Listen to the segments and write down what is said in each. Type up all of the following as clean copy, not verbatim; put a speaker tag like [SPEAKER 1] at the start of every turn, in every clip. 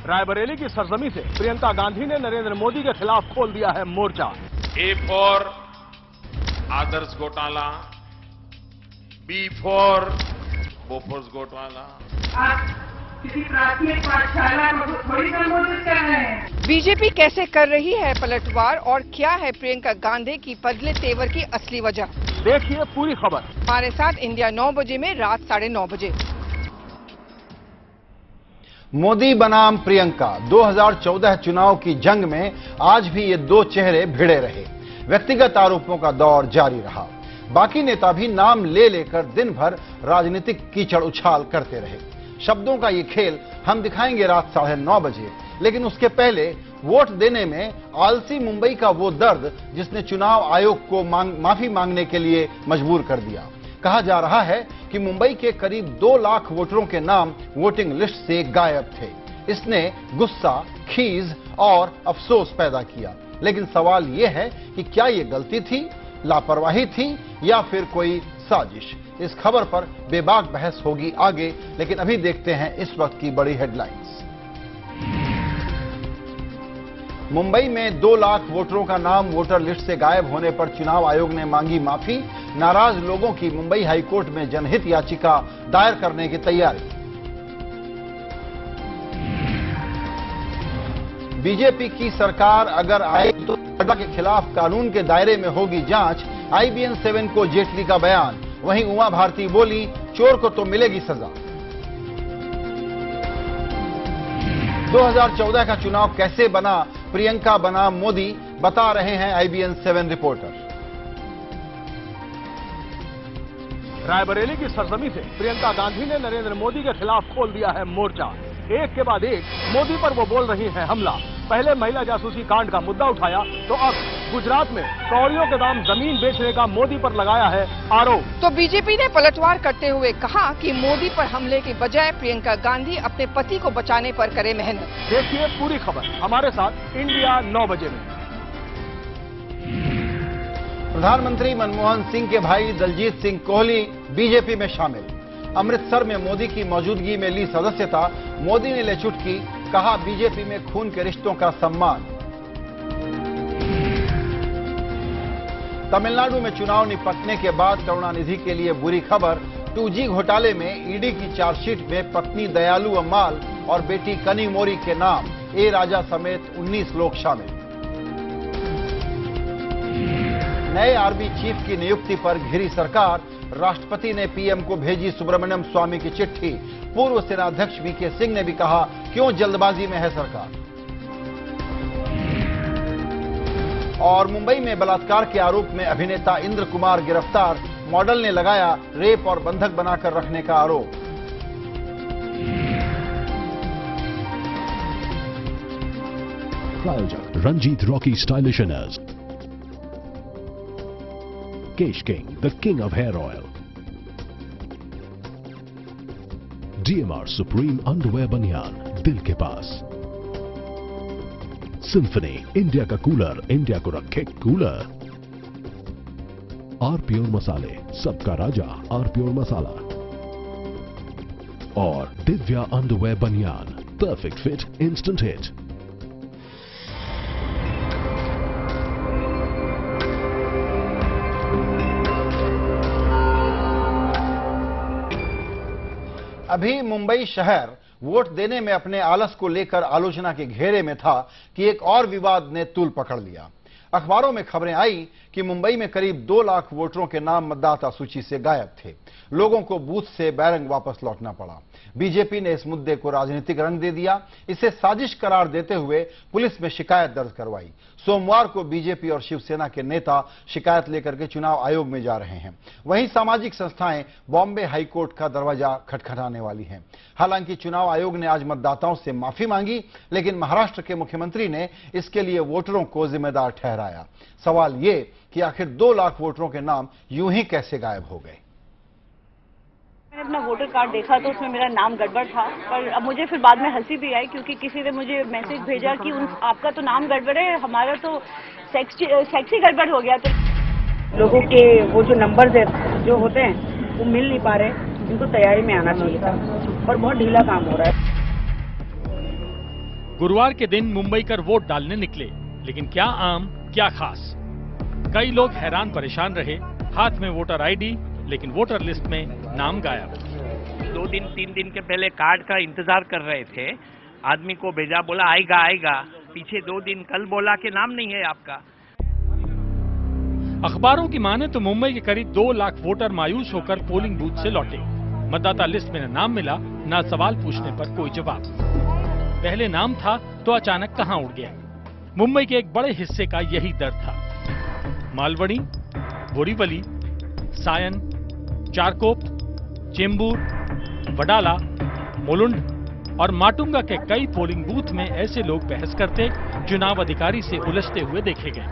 [SPEAKER 1] रायबरेली की सरजमी से प्रियंका गांधी ने नरेंद्र मोदी के खिलाफ खोल दिया है मोर्चा।
[SPEAKER 2] A for आदर्श घोटाला, B for बोफोर्स घोटाला।
[SPEAKER 3] आप किसी प्राथमिक पाठशाला को थोड़ी संबोधित कर रहे हैं।
[SPEAKER 4] बीजेपी कैसे कर रही है पलटवार और क्या है प्रियंका गांधी की बदले तेवर की असली वजह?
[SPEAKER 1] देखिए पूरी खबर
[SPEAKER 4] हमारे साथ इंडिया 9 बजे में रात 9:30 बजे।
[SPEAKER 5] मोदी बनाम प्रियंका 2014 चुनाव की जंग में आज भी ये दो चेहरे भिड़े रहे। व्यक्तिगत आरोपों का दौर जारी रहा। बाकी नेता भी नाम ले लेकर दिन भर राजनीतिक कीचड़ उछाल करते रहे। शब्दों का ये खेल हम दिखाएंगे रात 9:30 बजे, लेकिन उसके पहले वोट देने में आलसी मुंबई का वो दर्द जिसने चुनाव आयोग को माफी मांगने के लिए मजबूर कर दिया। कहा जा रहा है कि मुंबई के करीब 2 लाख वोटरों के नाम वोटिंग लिस्ट से गायब थे। इसने गुस्सा, खीज और अफसोस पैदा किया। लेकिन सवाल यह है कि क्या यह गलती थी, लापरवाही थी या फिर कोई साजिश? इस खबर पर बेबाक बहस होगी आगे, लेकिन अभी देखते हैं इस वक्त की बड़ी हेडलाइंस। मुंबई में 2 लाख वोटरों का नाम वोटर लिस्ट से गायब होने पर चुनाव आयोग ने मांगी माफी। नाराज लोगों की मुंबई हाईकोर्ट में जनहित याचिका दायर करने की तैयारी। बीजेपी की सरकार अगर आए तो नड्डा के खिलाफ कानून के दायरे में होगी जांच। IBN 7 को जेटली का बयान। वहीं उमा भारती बोली, चोर को तो मिलेगी सजा। 2014 का चुनाव कैसे बना प्रियंका बनाम मोदी, बता रहे हैं IBN 7 रिपोर्टर।
[SPEAKER 1] रायबरेली की सरजमी से प्रियंका गांधी ने नरेंद्र मोदी के खिलाफ खोल दिया है मोर्चा। एक के बाद एक मोदी पर वो बोल रही हैं हमला। पहले महिला जासूसी कांड का मुद्दा उठाया तो अब गुजरात में कौड़ियों के दाम जमीन बेचने का मोदी पर लगाया है आरोप।
[SPEAKER 4] तो बीजेपी ने पलटवार करते हुए कहा कि मोदी पर हमले की बजाय प्रियंका गांधी अपने पति को बचाने पर करे मेहनत।
[SPEAKER 1] देखिए पूरी खबर हमारे साथ इंडिया 9 बजे में।
[SPEAKER 5] प्रधानमंत्री मनमोहन सिंह के भाई दलजीत सिंह कोहली बीजेपी में शामिल। अमृतसर में मोदी की मौजूदगी में ली सदस्यता। मोदी ने ले चुटकी, कहा बीजेपी में खून के रिश्तों का सम्मान। तमिलनाडु में चुनाव निपटने के बाद करुणानिधि के लिए बुरी खबर। 2G घोटाले में ईडी की चार्जशीट में पत्नी दयालु अम्माल और बेटी कनिमोरी के नाम। ए राजा समेत 19 लोग शामिल। नए आर्मी चीफ की नियुक्ति पर घिरी सरकार। राष्ट्रपति ने पीएम को भेजी सुब्रमण्यम स्वामी की चिट्ठी। पूर्व सेनाध्यक्ष VK सिंह ने भी कहा, क्यों जल्दबाजी में है सरकार। और मुंबई में बलात्कार के आरोप में अभिनेता इंद्र कुमार गिरफ्तार। मॉडल ने लगाया रेप और बंधक बनाकर रखने का आरोप।
[SPEAKER 6] प्रायोजक Ranjit Rocky stylish inners, Kesh King, the king of hair oil. DMR Supreme Underwear Banyan, दिल के पास। सिम्फनी, इंडिया का कूलर, इंडिया को रखे कूलर। आर प्योर मसाले, सबका राजा आर प्योर मसाला। और दिव्या अंडरवेयर बनियान, परफेक्ट फिट, इंस्टेंट हिट।
[SPEAKER 5] अभी मुंबई शहर वोट देने में अपने आलस को लेकर आलोचना के घेरे में था कि एक और विवाद ने तूल पकड़ लिया। अखबारों में खबरें आई कि मुंबई में करीब 2 लाख वोटरों के नाम मतदाता सूची से गायब थे। लोगों को बूथ से बैरंग वापस लौटना पड़ा। बीजेपी ने इस मुद्दे को राजनीतिक रंग दे दिया। इसे साजिश करार देते हुए पुलिस में शिकायत दर्ज करवाई। सोमवार को बीजेपी और शिवसेना के नेता शिकायत लेकर के चुनाव आयोग में जा रहे हैं। वहीं सामाजिक संस्थाएं बॉम्बे हाईकोर्ट का दरवाजा खटखटाने वाली हैं। हालांकि चुनाव आयोग ने आज मतदाताओं से माफी मांगी, लेकिन महाराष्ट्र के मुख्यमंत्री ने इसके लिए वोटरों को जिम्मेदार ठहराया। सवाल ये कि आखिर 2 लाख वोटरों के नाम यूं ही कैसे गायब हो गए।
[SPEAKER 7] मैंने अपना वोटर कार्ड देखा तो उसमें मेरा नाम गड़बड़ था, पर अब मुझे फिर बाद में हंसी भी आई क्योंकि किसी ने मुझे मैसेज भेजा कि आपका तो नाम गड़बड़ है, हमारा तो सेक्सी गड़बड़ हो गया। तो
[SPEAKER 3] लोगों के वो जो नंबर्स है जो होते हैं वो मिल नहीं पा रहे, इनको तैयारी में आना चाहिए था और बहुत ढीला काम हो रहा है।
[SPEAKER 8] गुरुवार के दिन मुंबईकर वोट डालने निकले, लेकिन क्या आम क्या खास। कई लोग हैरान परेशान रहे, हाथ में वोटर आईडी, लेकिन वोटर लिस्ट में नाम गायब।
[SPEAKER 9] 2 दिन 3 दिन के पहले कार्ड का इंतजार कर रहे थे, आदमी को भेजा, बोला आएगा आएगा, पीछे 2 दिन कल बोला कि नाम नहीं है आपका।
[SPEAKER 8] अखबारों की माने तो मुंबई के करीब 2 लाख वोटर मायूस होकर पोलिंग बूथ से लौटे। मतदाता लिस्ट में न नाम मिला, न सवाल पूछने पर कोई जवाब। पहले नाम था तो अचानक कहां उड़ गया। मुंबई के एक बड़े हिस्से का यही दर्द था। मालवणी, बोरीवली, सायन, चारकोप, चेंबूर, वडाला, मुलुंड और माटुंगा के कई पोलिंग बूथ में ऐसे लोग बहस करते, चुनाव अधिकारी से उलझते हुए देखे गए।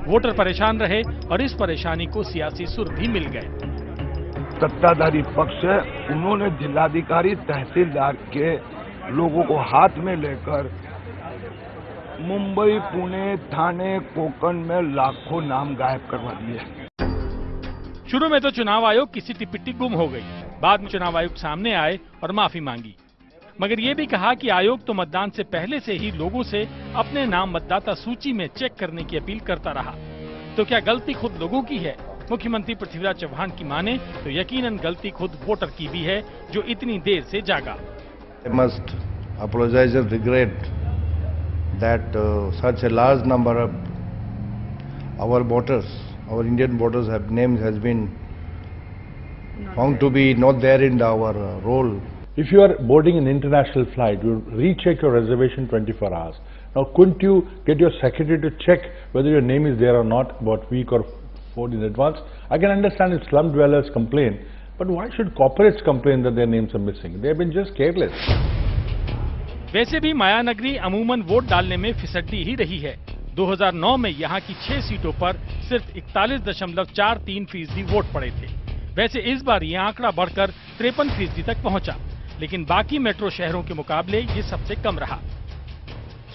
[SPEAKER 8] वोटर परेशान रहे और इस परेशानी को सियासी सुर भी मिल गए।
[SPEAKER 10] सत्ताधारी पक्ष है, उन्होंने जिलाधिकारी तहसीलदार के लोगों को हाथ में लेकर मुंबई, पुणे, ठाणे, कोंकण में लाखों नाम गायब करवा दिए।
[SPEAKER 8] शुरू में तो चुनाव आयोग की सिट्टी पिट्टी गुम हो गई। बाद में चुनाव आयोग सामने आए और माफी मांगी, मगर ये भी कहा कि आयोग तो मतदान से पहले से ही लोगों से अपने नाम मतदाता सूची में चेक करने की अपील करता रहा। तो क्या गलती खुद लोगों की है? मुख्यमंत्री पृथ्वीराज चौहान की माने तो यकीनन गलती खुद वोटर की भी है, जो इतनी देर से जागा।
[SPEAKER 11] I must apologize and regret that such a large number of our voters, our Indian voters have names has been found to be not there in our roll.
[SPEAKER 12] If you are boarding an international flight, you recheck your reservation 24 hours. Now, couldn't you get your secretary to check whether your name is there or not about a week or 4 in advance? I can understand if slum dwellers complain, but why should corporates complain that their names are missing? They have been just careless.
[SPEAKER 8] वैसे भी माया नगरी अमूमन vote डालने में फिसड्डी ही रही है। 2009 में यहाँ की 6 सीटों पर सिर्फ 41.43% वोट पड़े थे। वैसे इस बार ये आंकड़ा बढ़कर 53% तक पहुंचा, लेकिन बाकी मेट्रो शहरों के मुकाबले ये सबसे कम रहा।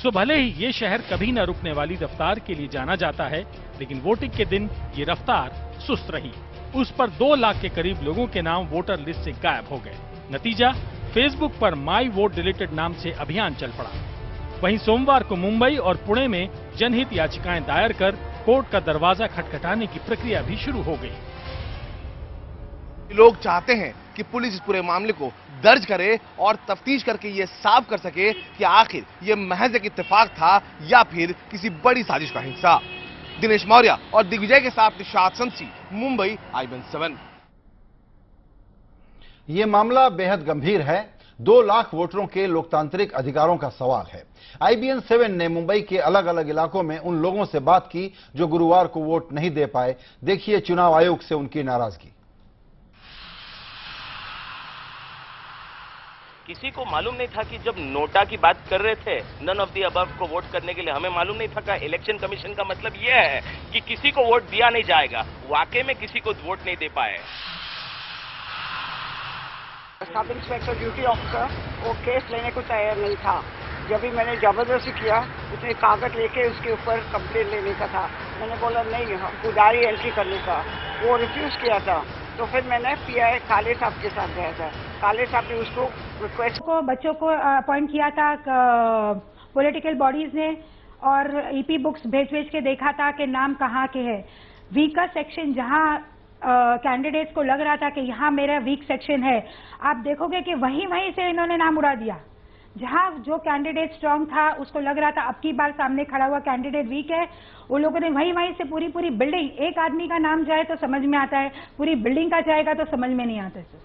[SPEAKER 8] सो भले ही ये शहर कभी न रुकने वाली रफ्तार के लिए जाना जाता है, लेकिन वोटिंग के दिन ये रफ्तार सुस्त रही। उस पर 2 लाख के करीब लोगों के नाम वोटर लिस्ट से गायब हो गए। नतीजा, फेसबुक पर माई वोट डिलीटेड नाम से अभियान चल पड़ा। वहीं सोमवार को मुंबई और पुणे में जनहित याचिकाएं दायर कर कोर्ट का दरवाजा खटखटाने की प्रक्रिया भी शुरू हो गई।
[SPEAKER 13] लोग चाहते हैं कि पुलिस इस पूरे मामले को दर्ज करे और तफ्तीश करके ये साफ कर सके कि आखिर ये महज एक इत्तेफाक था या फिर किसी बड़ी साजिश का हिस्सा। दिनेश मौर्य और दिग्विजय के साथ निशात शमसी, मुंबई, IBN7।
[SPEAKER 5] ये मामला बेहद गंभीर है। 2 लाख वोटरों के लोकतांत्रिक अधिकारों का सवाल है। IBN7 ने मुंबई के अलग अलग इलाकों में उन लोगों से बात की जो गुरुवार को वोट नहीं दे पाए। देखिए चुनाव आयोग से उनकी नाराजगी।
[SPEAKER 14] किसी को मालूम नहीं था कि जब नोटा की बात कर रहे थे नन ऑफ दी अबव को वोट करने के लिए, हमें मालूम नहीं था कि इलेक्शन कमीशन का मतलब यह है कि किसी को वोट दिया नहीं जाएगा। वाकई में किसी को वोट नहीं दे पाए।
[SPEAKER 15] सब इंस्पेक्टर ड्यूटी ऑफिसर वो केस लेने को तैयार नहीं था। जब भी मैंने जबरदस्ती किया, उसने कागज लेके उसके ऊपर कंप्लेंट लेने का था। मैंने बोला नहीं, हमको डायरी एंट्री करने का, वो रिफ्यूज किया था। तो फिर मैंने PI काले साहब के साथ गया था। काले साहब ने उसको रिक्वेस्ट
[SPEAKER 16] को बच्चों को अपॉइंट किया था पॉलिटिकल बॉडीज ने, और EP बुक्स भेज के देखा था कि नाम कहाँ के है। वीक का सेक्शन जहाँ कैंडिडेट्स को लग रहा था कि यहाँ मेरा वीक सेक्शन है, आप देखोगे कि वहीं से इन्होंने नाम उड़ा दिया। जहाँ जो कैंडिडेट स्ट्रांग था, उसको लग रहा था अब की बार सामने खड़ा हुआ कैंडिडेट वीक है, वो लोगों ने वहीं से पूरी बिल्डिंग, एक आदमी का नाम जाए तो समझ में आता है, पूरी बिल्डिंग का जाएगा तो समझ में नहीं आता है।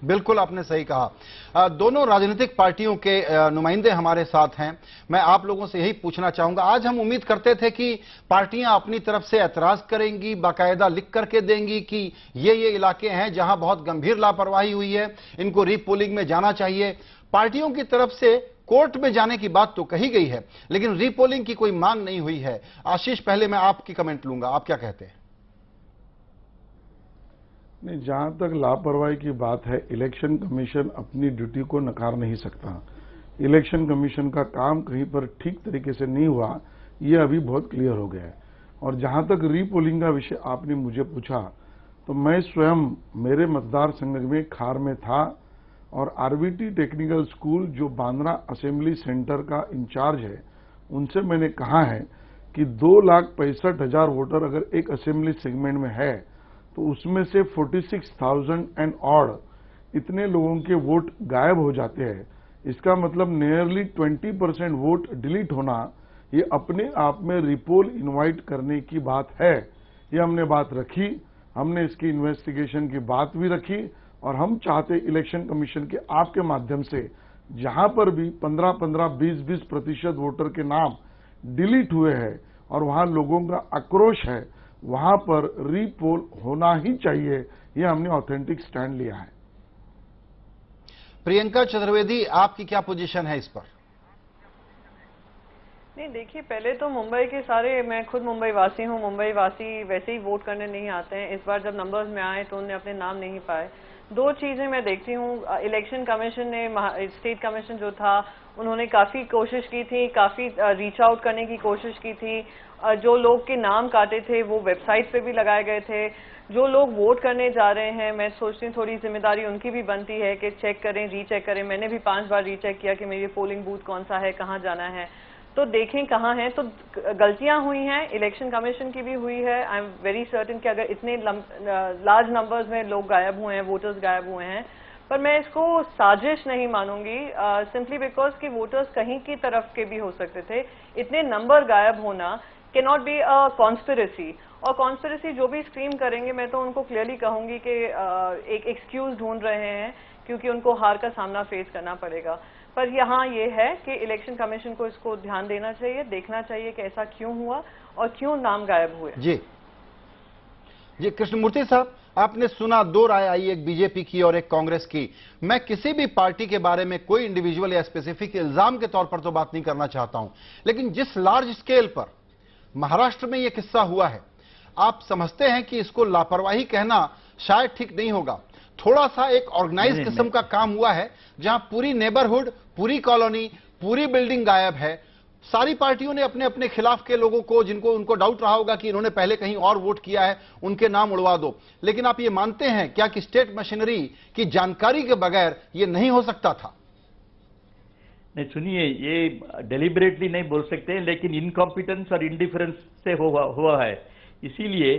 [SPEAKER 5] बिल्कुल आपने सही कहा। दोनों राजनीतिक पार्टियों के नुमाइंदे हमारे साथ हैं। मैं आप लोगों से यही पूछना चाहूंगा, आज हम उम्मीद करते थे कि पार्टियां अपनी तरफ से ऐतराज करेंगी, बाकायदा लिख करके देंगी कि ये इलाके हैं जहां बहुत गंभीर लापरवाही हुई है, इनको रीपोलिंग में जाना चाहिए। पार्टियों की तरफ से कोर्ट में जाने की बात तो कही गई है, लेकिन रीपोलिंग की कोई मांग नहीं हुई है। आशीष, पहले मैं आपकी कमेंट लूंगा, आप क्या कहते हैं?
[SPEAKER 12] नहीं, जहां तक लापरवाही की बात है, इलेक्शन कमीशन अपनी ड्यूटी को नकार नहीं सकता। इलेक्शन कमीशन का काम कहीं पर ठीक तरीके से नहीं हुआ, ये अभी बहुत क्लियर हो गया है। और जहां तक रीपोलिंग का विषय आपने मुझे पूछा, तो मैं स्वयं मेरे मतदार संघ में खार में था और आरवीटी टेक्निकल स्कूल जो बांद्रा असेंबली सेंटर का इंचार्ज है, उनसे मैंने कहा है कि 2,65,000 वोटर अगर एक असेंबली सेगमेंट में है तो उसमें से 46,000 एंड ऑड इतने लोगों के वोट गायब हो जाते हैं। इसका मतलब नियरली 20% वोट डिलीट होना, ये अपने आप में रिपोल इनवाइट करने की बात है। ये हमने बात रखी, हमने इसकी इन्वेस्टिगेशन की बात भी रखी और हम चाहते इलेक्शन कमीशन के आपके माध्यम से जहां पर भी 15-15, 20-20% वोटर के नाम डिलीट हुए हैं और वहां लोगों का आक्रोश है, वहां पर रीपोल होना ही चाहिए। ये हमने ऑथेंटिक स्टैंड लिया है।
[SPEAKER 5] प्रियंका चतुर्वेदी, आपकी क्या पोजीशन है इस पर?
[SPEAKER 17] नहीं, देखिए, पहले तो मुंबई के सारे, मैं खुद मुंबई वासी हूँ, मुंबई वासी वैसे ही वोट करने नहीं आते हैं। इस बार जब नंबर्स में आए तो उन्होंने अपने नाम नहीं पाए। दो चीजें मैं देखती हूँ, इलेक्शन कमीशन ने, स्टेट कमीशन जो था, उन्होंने काफी कोशिश की थी, काफी रीच आउट करने की कोशिश की थी। जो लोग के नाम काटे थे वो वेबसाइट पे भी लगाए गए थे। जो लोग वोट करने जा रहे हैं, मैं सोचती हूँ थोड़ी जिम्मेदारी उनकी भी बनती है कि चेक करें, रीचेक करें। मैंने भी 5 बार रीचेक किया कि मेरी पोलिंग बूथ कौन सा है, कहाँ जाना है, तो देखें कहाँ है। तो गलतियां हुई हैं, इलेक्शन कमीशन की भी हुई है। आई एम वेरी सर्टेन कि अगर इतने लार्ज नंबर्स में लोग गायब हुए हैं, वोटर्स गायब हुए हैं, पर मैं इसको साजिश नहीं मानूंगी, सिंपली बिकॉज कि वोटर्स कहीं की तरफ के भी हो सकते थे। इतने नंबर गायब होना can not be a conspiracy. और कॉन्स्पिरेसी जो भी स्क्रीम करेंगे, मैं तो उनको क्लियरली कहूंगी कि एक एक्सक्यूज ढूंढ रहे हैं, क्योंकि उनको हार का सामना फेस करना पड़ेगा। पर यहाँ ये है कि इलेक्शन कमीशन को इसको ध्यान देना चाहिए, देखना चाहिए कि ऐसा क्यों हुआ और क्यों नाम गायब हुए।
[SPEAKER 5] जी कृष्णमूर्ति साहब, आपने सुना, दो राय आई, एक बीजेपी की और एक कांग्रेस की। मैं किसी भी पार्टी के बारे में कोई इंडिविजुअल या स्पेसिफिक इल्जाम के तौर पर तो बात नहीं करना चाहता हूं, लेकिन जिस लार्ज स्केल पर महाराष्ट्र में यह किस्सा हुआ है, आप समझते हैं कि इसको लापरवाही कहना शायद ठीक नहीं होगा? थोड़ा सा एक ऑर्गेनाइज किस्म का काम हुआ है, जहां पूरी नेबरहुड, पूरी कॉलोनी, पूरी बिल्डिंग गायब है। सारी पार्टियों ने अपने अपने खिलाफ के लोगों को, जिनको उनको डाउट रहा होगा कि इन्होंने पहले कहीं और वोट किया है, उनके नाम उड़वा दो। लेकिन आप ये मानते हैं क्या कि स्टेट मशीनरी की जानकारी के बगैर ये नहीं हो सकता था?
[SPEAKER 18] नहीं, सुनिए, ये डेलिबरेटली नहीं बोल सकते, लेकिन इनकॉम्पिटेंस और इंडिफरेंस से हुआ है। इसीलिए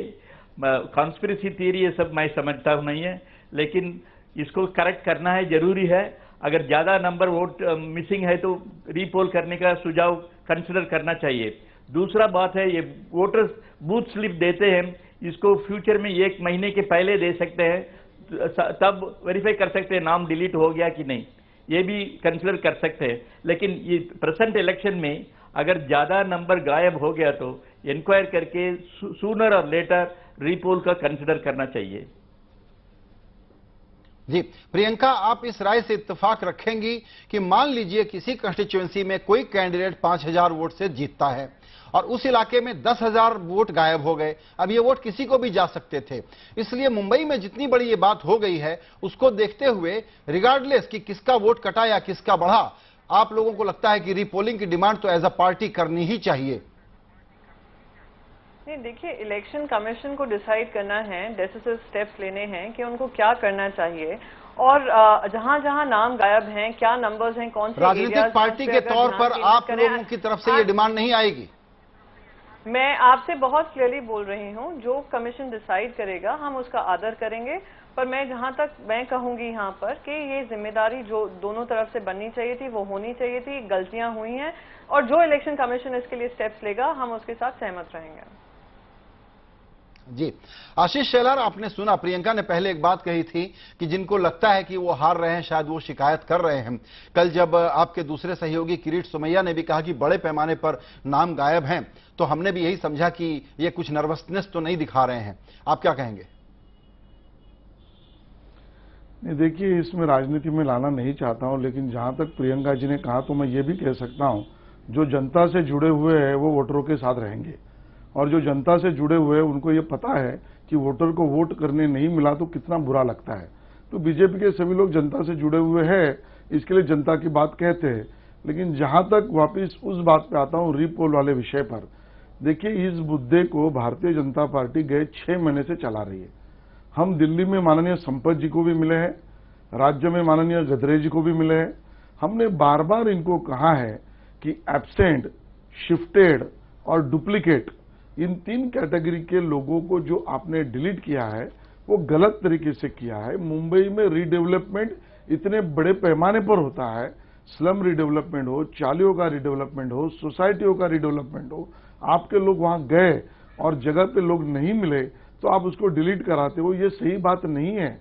[SPEAKER 18] कॉन्स्पिरेसी थियरी ये सब मैं समझता हूं नहीं है, लेकिन इसको करेक्ट करना है, जरूरी है। अगर ज्यादा नंबर वोट मिसिंग है तो रीपोल करने का सुझाव कंसिडर करना चाहिए। दूसरा बात है, ये वोटर्स बूथ स्लिप देते हैं, इसको फ्यूचर में 1 महीने के पहले दे सकते हैं, तब वेरीफाई कर सकते हैं नाम डिलीट हो गया कि नहीं, ये भी कंसिडर कर सकते हैं। लेकिन ये प्रेजेंट इलेक्शन में अगर ज्यादा नंबर गायब हो गया तो इंक्वायर करके सूनर और लेटर रीपोल का कंसिडर करना चाहिए।
[SPEAKER 5] जी प्रियंका, आप इस राय से इत्तेफाक रखेंगी कि मान लीजिए किसी कंस्टिट्यूएंसी में कोई कैंडिडेट 5,000 वोट से जीतता है और उस इलाके में 10,000 वोट गायब हो गए। अब ये वोट किसी को भी जा सकते थे, इसलिए मुंबई में जितनी बड़ी ये बात हो गई है, उसको देखते हुए रिगार्डलेस कि किसका वोट कटा या किसका बढ़ा, आप लोगों को लगता है कि रीपोलिंग की डिमांड तो एज अ पार्टी करनी ही चाहिए?
[SPEAKER 17] नहीं, देखिए, इलेक्शन कमीशन को डिसाइड करना है, डेसिसिव स्टेप्स लेने हैं कि उनको क्या करना चाहिए, और जहां जहां नाम गायब हैं, क्या नंबर्स हैं, कौन से
[SPEAKER 5] राजनीतिक पार्टी के तौर पर आप लोगों की तरफ से ये डिमांड नहीं आएगी?
[SPEAKER 17] मैं आपसे बहुत क्लियरली बोल रही हूं, जो कमीशन डिसाइड करेगा हम उसका आदर करेंगे। पर मैं जहां तक मैं कहूंगी यहाँ पर कि ये जिम्मेदारी जो दोनों तरफ से बननी चाहिए थी वो होनी चाहिए थी। गलतियां हुई हैं और जो इलेक्शन कमीशन इसके लिए स्टेप्स लेगा हम उसके साथ सहमत रहेंगे।
[SPEAKER 5] जी आशीष शेलार, आपने सुना, प्रियंका ने पहले एक बात कही थी कि जिनको लगता है कि वो हार रहे हैं शायद वो शिकायत कर रहे हैं। कल जब आपके दूसरे सहयोगी किरीट सोमैया ने भी कहा कि बड़े पैमाने पर नाम गायब हैं, तो हमने भी यही समझा कि ये कुछ नर्वसनेस तो नहीं दिखा रहे हैं। आप क्या कहेंगे?
[SPEAKER 12] नहीं, देखिए, इसमें राजनीति में लाना नहीं चाहता हूं, लेकिन जहां तक प्रियंका जी ने कहा तो मैं ये भी कह सकता हूं, जो जनता से जुड़े हुए हैं वो वोटरों के साथ रहेंगे, और जो जनता से जुड़े हुए हैं उनको ये पता है कि वोटर को वोट करने नहीं मिला तो कितना बुरा लगता है। तो बीजेपी के सभी लोग जनता से जुड़े हुए हैं, इसके लिए जनता की बात कहते हैं। लेकिन जहां तक वापिस उस बात पे आता हूं, रीपोल वाले विषय पर, देखिए, इस मुद्दे को भारतीय जनता पार्टी गए 6 महीने से चला रही है। हम दिल्ली में माननीय संपत जी को भी मिले हैं, राज्य में माननीय गडकरी जी को भी मिले हैं। हमने बार बार इनको कहा है कि एब्सेंट, शिफ्टेड और डुप्लीकेट, इन 3 कैटेगरी के लोगों को जो आपने डिलीट किया है वो गलत तरीके से किया है। मुंबई में रीडेवलपमेंट इतने बड़े पैमाने पर होता है, स्लम रीडेवलपमेंट हो, चालियों का रीडेवलपमेंट हो, सोसाइटियों का रीडेवलपमेंट हो, आपके लोग वहां गए और जगह पे लोग नहीं मिले तो आप उसको डिलीट कराते हो, ये सही बात नहीं है।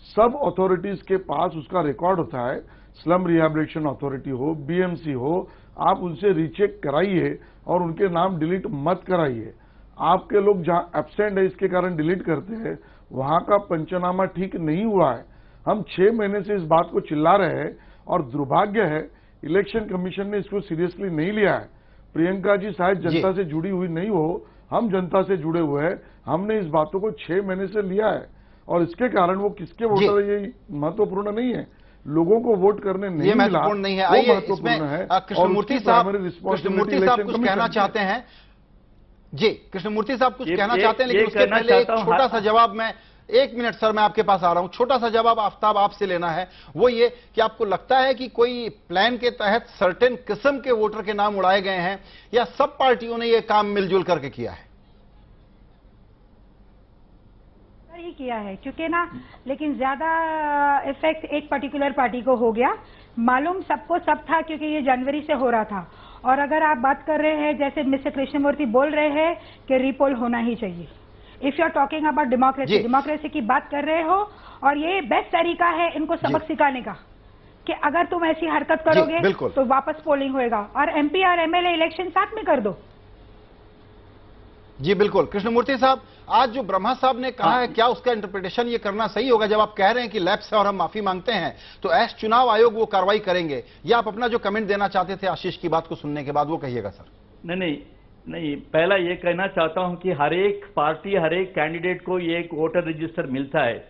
[SPEAKER 12] सब अथॉरिटीज के पास उसका रिकॉर्ड होता है, स्लम रिहैबिलिटेशन अथॉरिटी हो, बीएमसी हो, आप उनसे रीचेक कराइए और उनके नाम डिलीट मत कराइए। आपके लोग जहां एब्सेंट है इसके कारण डिलीट करते हैं, वहां का पंचनामा ठीक नहीं हुआ है। हम 6 महीने से इस बात को चिल्ला रहे हैं और दुर्भाग्य है इलेक्शन कमीशन ने इसको सीरियसली नहीं लिया है। प्रियंका जी शायद जनता से जुड़ी हुई नहीं हो, हम जनता से जुड़े हुए हैं, हमने इस बातों को 6 महीने से लिया है और इसके कारण वो किसके वोटर है ये महत्वपूर्ण नहीं है, लोगों को वोट करने नहीं मिला,
[SPEAKER 5] महत्वपूर्ण नहीं है। आइए इसमें कृष्णमूर्ति साहब कुछ कहना चाहते हैं। जी कृष्णमूर्ति साहब कुछ कहना चाहते हैं, लेकिन उसके पहले एक छोटा सा जवाब, मैं 1 मिनट सर मैं आपके पास आ रहा हूं, छोटा सा जवाब आफ्ताब आपसे लेना है। वो ये कि आपको लगता है कि कोई प्लान के तहत सर्टेन किस्म के वोटर के नाम उड़ाए गए हैं या सब पार्टियों ने ये काम मिलजुल करके किया है?
[SPEAKER 16] ही किया है क्योंकि ना, लेकिन ज्यादा इफेक्ट एक पर्टिकुलर पार्टी को हो गया। मालूम सबको सब था क्योंकि ये जनवरी से हो रहा था। और अगर आप बात कर रहे हैं जैसे मिस्टर कृष्णमूर्ति बोल रहे हैं कि रीपोल होना ही चाहिए, if you are talking about democracy की बात कर रहे हो, और ये बेस्ट तरीका है इनको सबक सिखाने का कि अगर तुम ऐसी हरकत करोगे तो वापस पोलिंग होएगा, और एमपी और एमएलए इलेक्शन साथ में कर दो।
[SPEAKER 5] जी बिल्कुल। कृष्णमूर्ति साहब, आज जो ब्रह्मा साहब ने कहा है, क्या उसका इंटरप्रिटेशन ये करना सही होगा जब आप कह रहे हैं कि लैप्स है और हम माफी मांगते हैं, तो एस चुनाव आयोग वो कार्रवाई करेंगे, या आप अपना जो कमेंट देना चाहते थे आशीष की बात को सुनने के बाद वो कहिएगा सर?
[SPEAKER 18] नहीं, पहला ये कहना चाहता हूं कि हर एक पार्टी, हर एक कैंडिडेट को ये एक वोटर रजिस्टर मिलता है,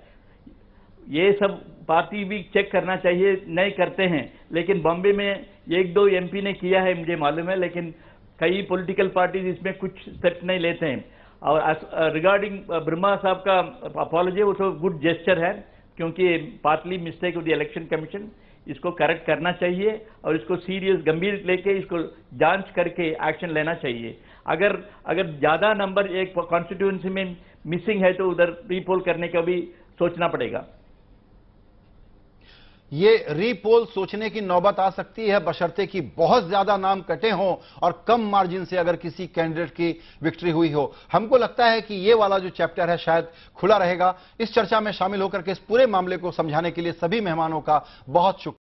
[SPEAKER 18] ये सब पार्टी भी चेक करना चाहिए, नहीं करते हैं। लेकिन बॉम्बे में 1-2 एमपी ने किया है मुझे मालूम है, लेकिन कई पॉलिटिकल पार्टीज इसमें कुछ स्टेप नहीं लेते हैं। और रिगार्डिंग ब्रह्मा साहब का अपॉलॉजी, वो तो गुड जेस्चर है क्योंकि partly mistake of the election commission, इसको करेक्ट करना चाहिए और इसको सीरियस गंभीर लेके इसको जांच करके एक्शन लेना चाहिए। अगर ज्यादा नंबर एक कॉन्स्टिट्यूएंसी में मिसिंग है तो उधर रीपोल करने का भी सोचना पड़ेगा।
[SPEAKER 5] ये रीपोल सोचने की नौबत आ सकती है बशर्ते कि बहुत ज्यादा नाम कटे हों और कम मार्जिन से अगर किसी कैंडिडेट की विक्ट्री हुई हो। हमको लगता है कि ये वाला जो चैप्टर है शायद खुला रहेगा। इस चर्चा में शामिल होकर के इस पूरे मामले को समझाने के लिए सभी मेहमानों का बहुत शुक्रिया।